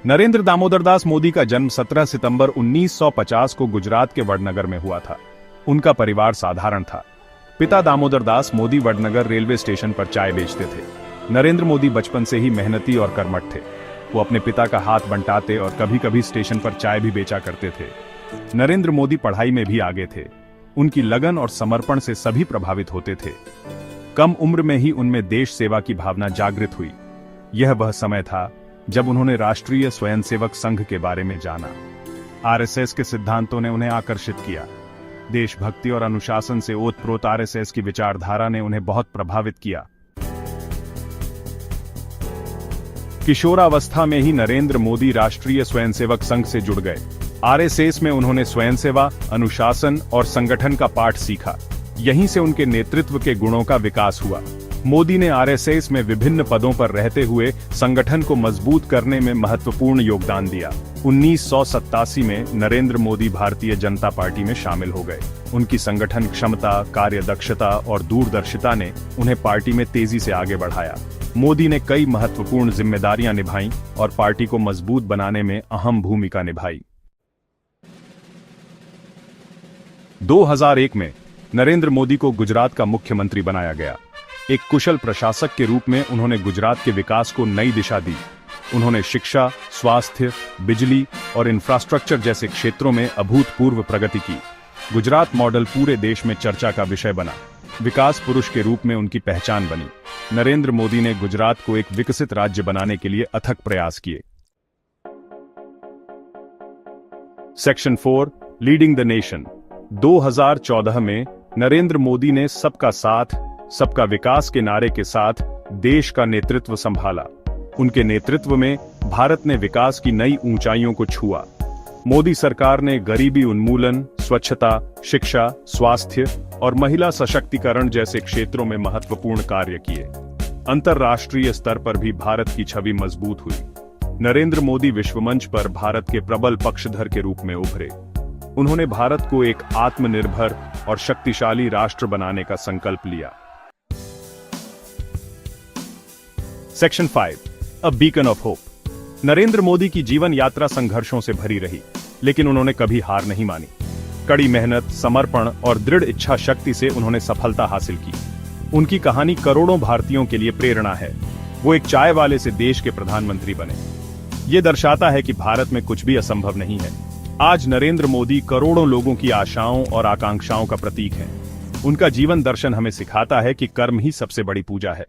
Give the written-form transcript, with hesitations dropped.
नरेंद्र दामोदर दास मोदी का जन्म 17 सितंबर 1950 को गुजरात के वडनगर में हुआ था। उनका परिवार साधारण था। पिता दामोदर दास मोदी वडनगर रेलवे स्टेशन पर चाय बेचते थे। नरेंद्र मोदी बचपन से ही मेहनती और कर्मठ थे। वो अपने पिता का हाथ बंटाते और कभी कभी स्टेशन पर चाय भी बेचा करते थे। नरेंद्र मोदी पढ़ाई में भी आगे थे। उनकी लगन और समर्पण से सभी प्रभावित होते थे। कम उम्र में ही उनमें देश सेवा की भावना जागृत हुई। यह वह समय था जब उन्होंने राष्ट्रीय स्वयंसेवक संघ के बारे में जाना। आरएसएस के सिद्धांतों ने उन्हें आकर्षित किया। देशभक्ति और अनुशासन से ओतप्रोत आरएसएस की विचारधारा ने उन्हें बहुत प्रभावित किया। किशोरावस्था में ही नरेंद्र मोदी राष्ट्रीय स्वयंसेवक संघ से जुड़ गए। आरएसएस में उन्होंने स्वयंसेवा, अनुशासन और संगठन का पाठ सीखा। यहीं से उनके नेतृत्व के गुणों का विकास हुआ। मोदी ने आरएसएस में विभिन्न पदों पर रहते हुए संगठन को मजबूत करने में महत्वपूर्ण योगदान दिया। 1987 में नरेंद्र मोदी भारतीय जनता पार्टी में शामिल हो गए। उनकी संगठन क्षमता, कार्यदक्षता और दूरदर्शिता ने उन्हें पार्टी में तेजी से आगे बढ़ाया। मोदी ने कई महत्वपूर्ण जिम्मेदारियां निभाई और पार्टी को मजबूत बनाने में अहम भूमिका निभाई। 2001 में नरेंद्र मोदी को गुजरात का मुख्यमंत्री बनाया गया। एक कुशल प्रशासक के रूप में उन्होंने गुजरात के विकास को नई दिशा दी। उन्होंने शिक्षा, स्वास्थ्य, बिजली और इंफ्रास्ट्रक्चर जैसे क्षेत्रों में अभूतपूर्व प्रगति की। गुजरात मॉडल पूरे देश में चर्चा का विषय बना। विकास पुरुष के रूप में उनकी पहचान बनी। नरेंद्र मोदी ने गुजरात को एक विकसित राज्य बनाने के लिए अथक प्रयास किए। Section 4, leading the nation. 2014 में नरेंद्र मोदी ने सबका साथ, सबका विकास के नारे के साथ देश का नेतृत्व संभाला। उनके नेतृत्व में भारत ने विकास की नई ऊंचाइयों को छुआ। मोदी सरकार ने गरीबी उन्मूलन, स्वच्छता, शिक्षा, स्वास्थ्य और महिला सशक्तिकरण जैसे क्षेत्रों में महत्वपूर्ण कार्य किए। अंतर्राष्ट्रीय स्तर पर भी भारत की छवि मजबूत हुई। नरेंद्र मोदी विश्वमंच पर भारत के प्रबल पक्षधर के रूप में उभरे। उन्होंने भारत को एक आत्मनिर्भर और शक्तिशाली राष्ट्र बनाने का संकल्प लिया। Section 5, a beacon of hope. Narendra Modi की जीवन यात्रा संघर्षों से भरी रही, लेकिन उन्होंने कभी हार नहीं मानी। कड़ी मेहनत, समर्पण और दृढ़ इच्छा शक्ति से उन्होंने सफलता हासिल की। उनकी कहानी करोड़ों भारतीयों के लिए प्रेरणा है। वो एक चाय वाले से देश के प्रधानमंत्री बने। ये दर्शाता है कि भारत में कुछ भी असंभव नहीं है। आज नरेंद्र मोदी करोड़ों लोगों की आशाओं और आकांक्षाओं का प्रतीक है। उनका जीवन दर्शन हमें सिखाता है कि कर्म ही सबसे बड़ी पूजा है।